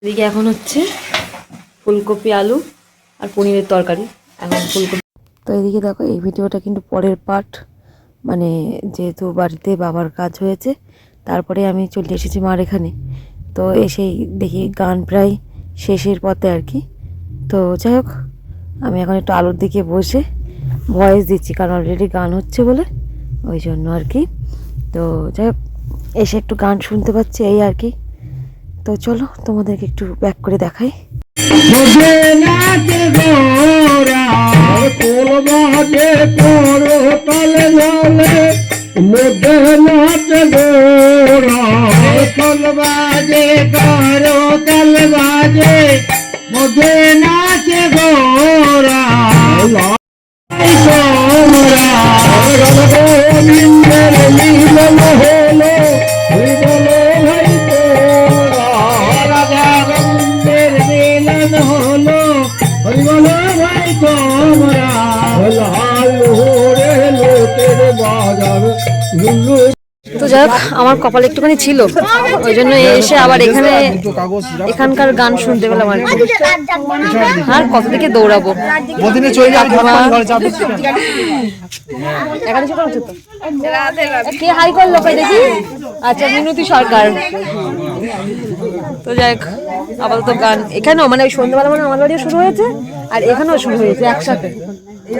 এদিকে এখন হচ্ছে ফুলকপি আলু আর পনিরের তরকারি। এখন ফুলকপি তো এদিকে দেখো, এই ভিডিওটা কিন্তু পরের পার্ট, মানে যেহেতু বাড়িতে বাবার কাজ হয়েছে তারপরে আমি চলে এসেছি মার এখানে। তো এসেই দেখি গান প্রায় শেষের পথে আর কি। তো যাই হোক, আমি এখন একটু আলুর দিকে বসে ভয়েস দিচ্ছি, কারণ অলরেডি গান হচ্ছে বলে, ওই জন্য আর কি। তো যাই হোক, এসে একটু গান শুনতে পাচ্ছি এই আর কি। তো চলো তোমাদেরকে একটু ব্যাক করে দেখাই। তো যাই হোক, আমার কপাল একটুখানি ছিল, ওই জন্য এসে আবার এখানকার গান শুনতে পেলাম আর কি। আর কত দিকে দৌড়াবো, কে হাই করলো দেখি। আচ্ছা, মিনতি সরকার। তো যাই হোক, আপাতত গান এখানেও, মানে ওই সন্ধ্যাবেলা মানে আমার বাড়িও শুরু হয়েছে আর এখানেও শুরু হয়েছে একসাথে।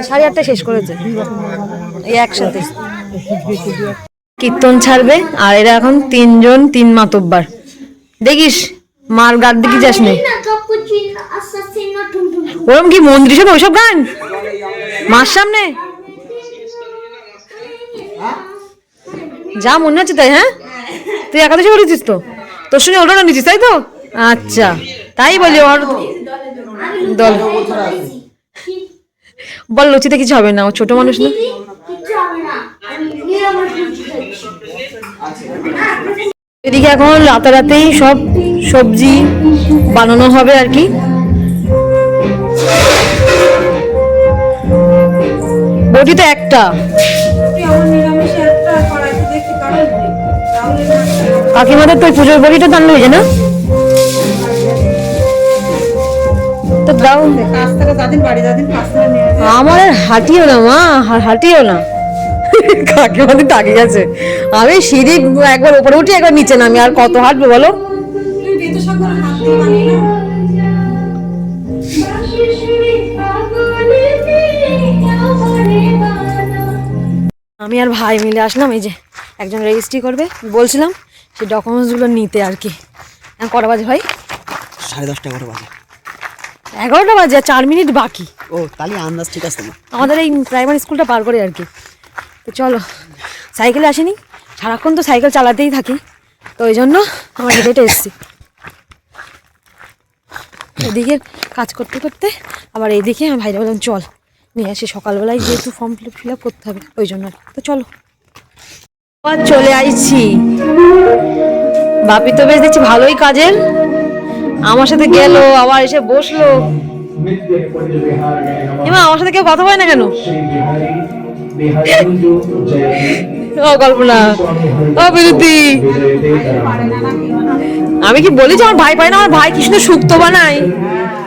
8:30 শেষ করেছে এই একসাথে। কীর্তন ছাড়বে আর এরা এখন 3 মাতব্বার। দেখিস মার গার দিকে যাস নি। ওরম কি মন্দির সব ওইসব গান মার সামনে যা মনে হচ্ছে তাই। হ্যাঁ, তুই একাদশী করেছিস তো, তোর সঙ্গে ওটা নিচ্ছিস তাই তো? আচ্ছা, তাই বলি ওর দল বল, লুচিতে কিছু হবে না, ও ছোট মানুষ না। এদিকে এখন রাতারাতেই সব সবজি বানানো হবে আর কি। বটি তো একটা, কাকিমাদের তো পুজোর বটিটা টানলে হয়ে যায় না। তো দাও, আমার আর হাঁটিও না মা, হাঁটিও না। কাকিমাদের টাকে গেছে, আমি সিঁড়ি একবার উপরে উঠি একবার নিচে নামি, আর কত হাঁটবে বলো। আমি আর ভাই মিলে আসলাম, এই যে একজন রেজিস্ট্রি করবে বলছিলাম, সেই ডকুমেন্টসগুলো নিতে আর কি। কটা বাজে ভাই? 10:30 11 বাজে। 11টা বাজে, 4 মিনিট বাকি। ও তাহলে আন্দাজ ঠিক আছে তোমার। আমাদের এই প্রাইমারি স্কুলটা পার করে আর কি। তো চলো, সাইকেলে আসিনি, সারাক্ষণ তো সাইকেল চালাতেই থাকি, তো ওই জন্য আমার হেঁটে এসেছি। এদিকে কাজ করতে করতে আবার এইদিকে আমি ভাইরা বললাম চল নিয়ে আসি, সকালবেলায় যেহেতু ফর্ম ফিল আপ করতে হবে ওই জন্য। তো চলো, আবার চলে আইছি। বাপি তো বেশ দেখছি ভালোই কাজের, আমার সাথে গেল আবার এসে বসলো। এমা আমার সাথে কেউ কথা বলে না কেন? ও কল্পনা, ও বিরতি, আমি কি বলেছি আমার ভাই পায় না? আমার ভাই কি সুন্দর শুক্তো বানায়,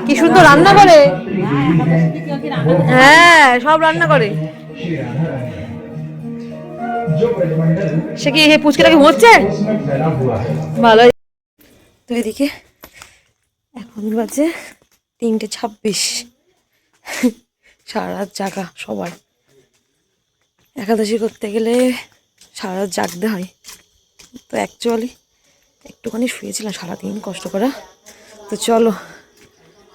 কি সুন্দর রান্না করে। হ্যাঁ, সব রান্না করে। সে কি পুচকিটাকে হচ্ছে ভালো। তো এদিকে এখন বাজে 3:26, সারা রাত জাগা সবার। একাদশী করতে গেলে সারা রাত জাগতে হয়, তো অ্যাকচুয়ালি একটুখানি শুয়েছিলাম, সারাদিন কষ্ট করা। তো চলো,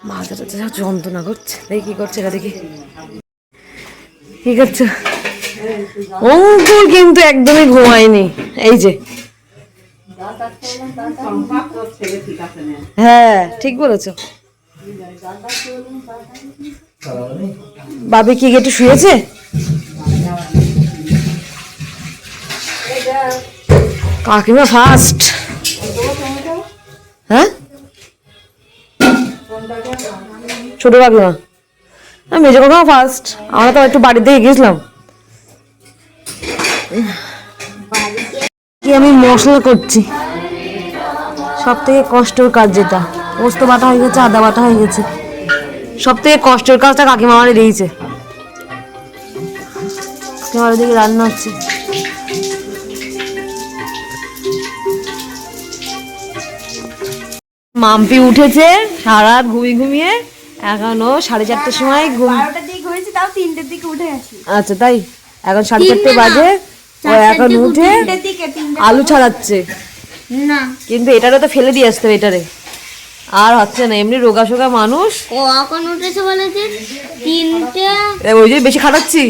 মাথাটা যন্ত্রণা করছে, দেখি কি করছে এরা, দেখি কি করছে। অঙ্কুর কিন্তু একদমই ঘুমায়নি, এই যে। হ্যাঁ ঠিক বলেছো। বাবি কি একটু শুয়েছে? কাকিমা ফার্স্ট। হ্যাঁ, ছোট কাকিমা, মেজো কাকিমা ফার্স্ট। আমরা তো একটু বাড়ির দিকে গেছিলাম। কি আমি মশলা করছি, সব থেকে কষ্টের কাজ যেটা। পোস্ত বাটা হয়ে গেছে, আদা বাটা হয়ে গেছে। সব থেকে কষ্টের কাজটা কাকিমা আমারে দিয়েছে। কাকিমার দিকে রান্না হচ্ছে। মাম্পি উঠেছে সারা রাত ঘুমিয়ে ঘুমিয়ে, এখনো 4:30টার সময় ঘুম। 12টার দিকে ঘুমিয়েছি, তাও 3টের দিকে উঠে গেছি। আচ্ছা তাই, এখন 4:30 বাজে। ও এখন উঠে আলু ছাড়াচ্ছে না, কিন্তু এটারে তো ফেলে দিয়ে আসতে হবে, এটারে আর হচ্ছে না। এমনি রোগা সোগা মানুষ, ও এখন উঠেছে বলেছে 3টে। ওই যে বেশি খাটাচ্ছি,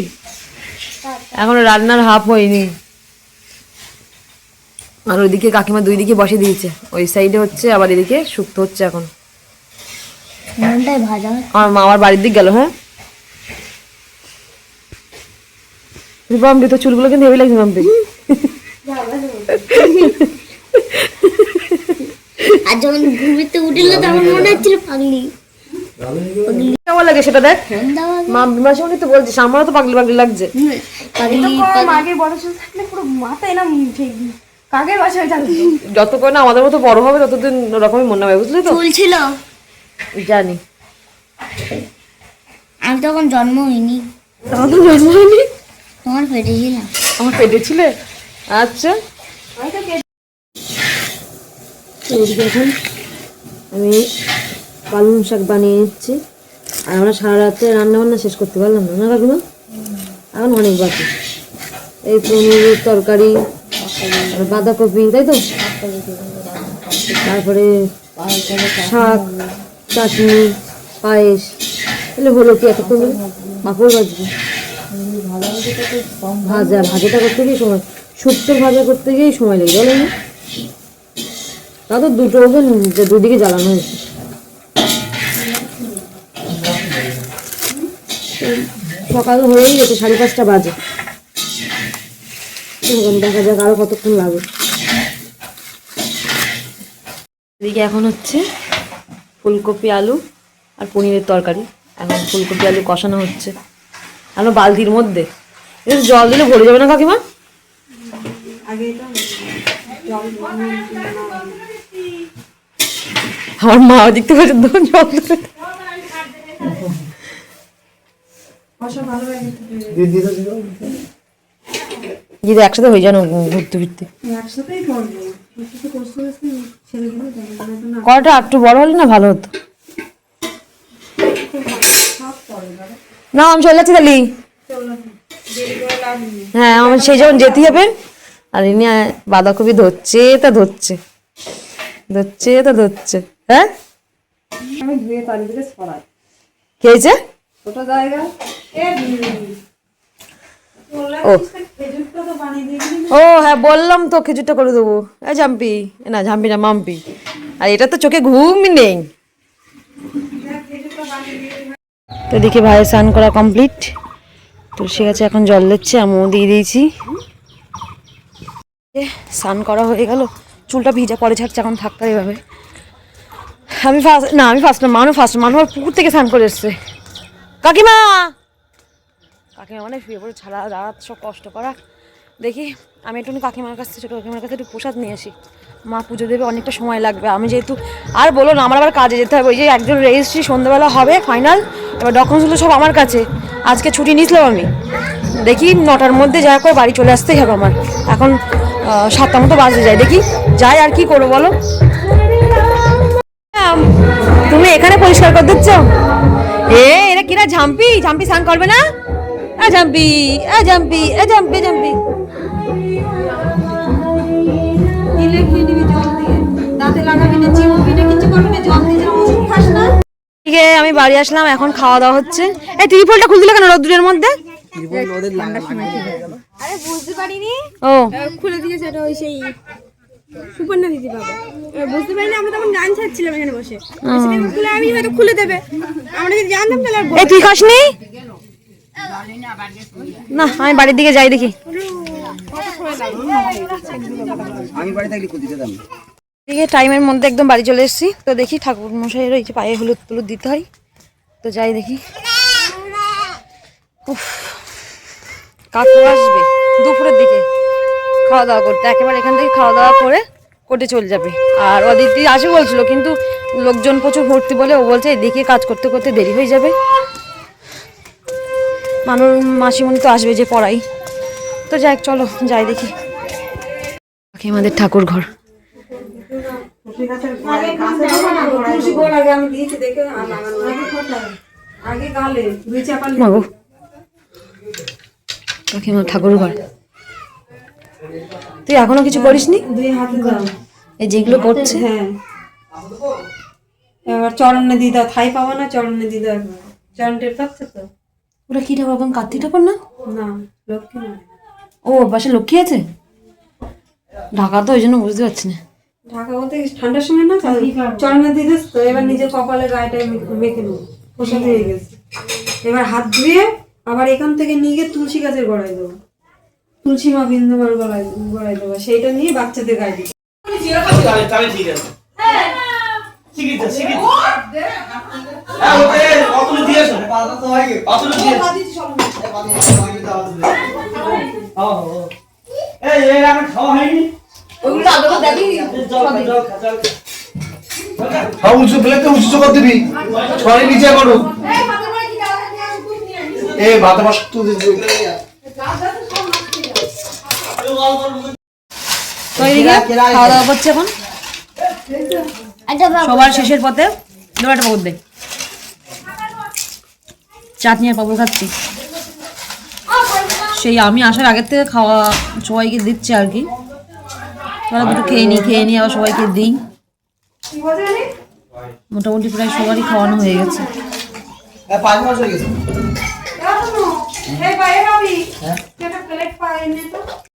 এখনো রান্নার হাফ হয়নি। আর ওইদিকে কাকিমা 2 দিকে বসে দিয়েছে, ওই সাইডে হচ্ছে আবার এদিকে শুক্তো হচ্ছে। এখন মনটাই ভাজা। আমার মা আমার বাড়ির দিক গেল। হ্যাঁ মাম্পি, তো চুলগুলো কিন্তু হেভি লাগছে মাম্পি। আর যখন ঘুমিতে উঠলো তখন মনে হচ্ছিল পাগলি কেমন লাগে সেটা দেখ। দাও মাম্পি মাসে মনে তো বলছিস, আমারও তো পাগলি পাগলি লাগছে। পাগলি আগে বড় চুল থাকলে পুরো মাথায় না ঠিক কাকের বাসা হয়ে থাকতো। যতক্ষণ না আমাদের মতো বড় হবে ততদিন ওরকমই মনে হবে, বুঝলি তো। চুল ছিল, জানি। আমি তখন জন্ম হইনি, তখন তো জন্ম হয়নি, তোমার পেটে ছিলাম। আমার পেটে ছিলে। আচ্ছা এদিকে এখন আমি পালং শাক বানিয়ে নিচ্ছি। আর আমরা সারা রাত্রে রান্না বান্না শেষ করতে পারলাম না, না কাকিমা? এখন অনেক বাকি। এই পনিরের তরকারি, আর বাঁধাকপি, তাই তো, তারপরে শাক, চাটনি, পায়েস, তাহলে হলো কি এত করে পাঁপড় ভাজবো। ভাজাটা করতে গিয়ে সময়, শুক্তো ভাজা করতে গিয়েই সময় লেগে গেল না। তা তো দুটো ওভেন, দুদিকে জ্বালানো হয়েছে। সকাল হয়েই গেছে, 5:30 বাজে। দেখা যাক আরো কতক্ষণ লাগে। এদিকে এখন হচ্ছে ফুলকপি আলু আর পনিরের তরকারি। এখন ফুলকপি আলু কষানো হচ্ছে এখন বালতির মধ্যে। জল দিলে ভরে যাবে না কাকিমা? আমার মা দেখতে পাচ্ছে তখন জল দেবে। দিদি একসাথে হয়ে যানো ঘুরতে ফিরতে। কড়াটা একটু বড় হলে না ভালো হতো। না আমি চলে যাচ্ছি তাহলে। হ্যাঁ আমার সেই যখন যেতে হবে। আর ইনি বাঁধাকপি ধরছে তা ধরছে, ধরছে তা ধরছে। হ্যাঁ আমি ধুয়ে তালি দিকে ছড়াই কে হয়েছে? ছোট জায়গা ও খেজুরটা তো বানিয়ে দিয়ে ও হ্যাঁ বললাম তো খেজুরটা করে দেবো। এ ঝাম্পি, না ঝাম্পি না মাম্পি। আর এটা তো চোখে ঘুমই নেই। তো দেখি ভাইয়ের স্নান করা কমপ্লিট। তুলসী গাছে এখন জল দিচ্ছে, আমিও দিয়ে দিয়েছি। স্নান করা হয়ে গেল, চুলটা ভিজা পরে ছাড়ছে, এখন থাকতে এভাবে। আমি ফার্স্ট না, মানুষ পুকুর থেকে স্নান করে এসছে। কাকিমা মানে শুয়ে পড়ে ছাড়া রাত সব কষ্ট করা। দেখি আমি একটু কাকিমার কাছ থেকে, ছোটো কাকিমার কাছে একটু প্রসাদ নিয়ে আসি। মা পুজো দেবে, অনেকটা সময় লাগবে। আমি যেহেতু আর বলো না, আমার আবার কাজে যেতে হবে। ওই যে একজন রেজিস্ট্রি সন্ধ্যাবেলা হবে ফাইনাল, এবার ডকুমেন্টসগুলো সব আমার কাছে। আজকে ছুটি নিয়েছিলাম আমি, দেখি 9টার মধ্যে যা করে বাড়ি চলে আসতেই হবে আমার। এখন 7টা মতো বাজে যায়, দেখি যাই আর কি করবো বলো। তুমি এখানে পরিষ্কার করে দিচ্ছ? এরা কিরা ঝাম্পি স্নান করবে না? ঝাম্পি ঝাম্পি ঝাম্পি ঝাম্পি আমি বাড়ি আসলাম, এখন খাওয়া দাওয়া হচ্ছে। এই ত্রিপলটা খুলে দিলে কেন রোদ্দুরের মধ্যে? আরে বুঝতে পারিনি, ও খুলে দিয়েছে। এটা ওই সেই সুপর্ণা দিদি বাবা, বুঝতে পারিনি। আমরা তখন গান ছাড়ছিলাম এখানে বসে, খুলে আমি হয়তো খুলে দেবে, আমরা যদি জানতাম তাহলে। এই তুই খাসনি না? আমি বাড়ির দিকে যাই দেখি। আমি বাড়ি থাকলে খুঁজে দিতাম। এদিকে টাইমের মধ্যে একদম বাড়ি চলে এসেছি। তো দেখি ঠাকুর মশাইয়ের এই যে পায়ে হলুদ টলুদ দিতে হয়, তো যাই দেখি। কাকু আসবে দুপুরের দিকে খাওয়া দাওয়া করতে, একেবারে এখান থেকে খাওয়া দাওয়া করে কোর্টে চলে যাবে। আর অদিতি আসবে বলছিল, কিন্তু লোকজন প্রচুর ভর্তি বলে ও বলছে এদিকে কাজ করতে করতে দেরি হয়ে যাবে। মাসিমণি তো আসবে যে পড়াই, তো যাই চলো যাই দেখি। আমাদের ঠাকুর ঘর। মাগো কাকিমা ঠাকুর ঘর। তুই এখনো কিছু করিসনি? এই যেগুলো করছে হ্যাঁ এবার চরণে দিদা থাই পাবো না, চরণে দিদা চরণ টের পাচ্ছে তো। ওটা কি ঠাকুর? এখন কার্তিক ঠাকুর না? না লক্ষ্মী না। ও পাশে লক্ষ্মী আছে ঢাকা, তো ওই জন্য বুঝতে পারছি না। ঢাকা বলতে ঠান্ডার সময় না চরণে দিদিস তো, এবার নিজের কপালে গায়েটাই মেখে নেবো, প্রসাদ হয়ে গেছে। এবার হাত ধুয়ে আবার এখান থেকে নিয়ে গিয়ে তুলসী গাছের গোড়ায় দেবো, তুলসী মা বিন্দুমার গোড়ায় দেবো, সেইটা নিয়ে বাচ্চাদের গায়ে দিই। উঁচু প্লেটে উঁচু করে দিবি, ছড়ে নিচে করু। এ ভাত বস তো এদিকে খাওয়া দাওয়া করছে এখন সবার শেষের পথে। একটা পাবুর দে, চাটনি আর পাবু খাচ্ছি। সেই আমি আসার আগের থেকে খাওয়া সবাইকে দিচ্ছে আর কি। তারা দুটো খেয়ে নিই আবার সবাইকে দিই। মোটামুটি প্রায় সবারই খাওয়ানো হয়ে গেছে। 5 মাস হয়ে গেছে।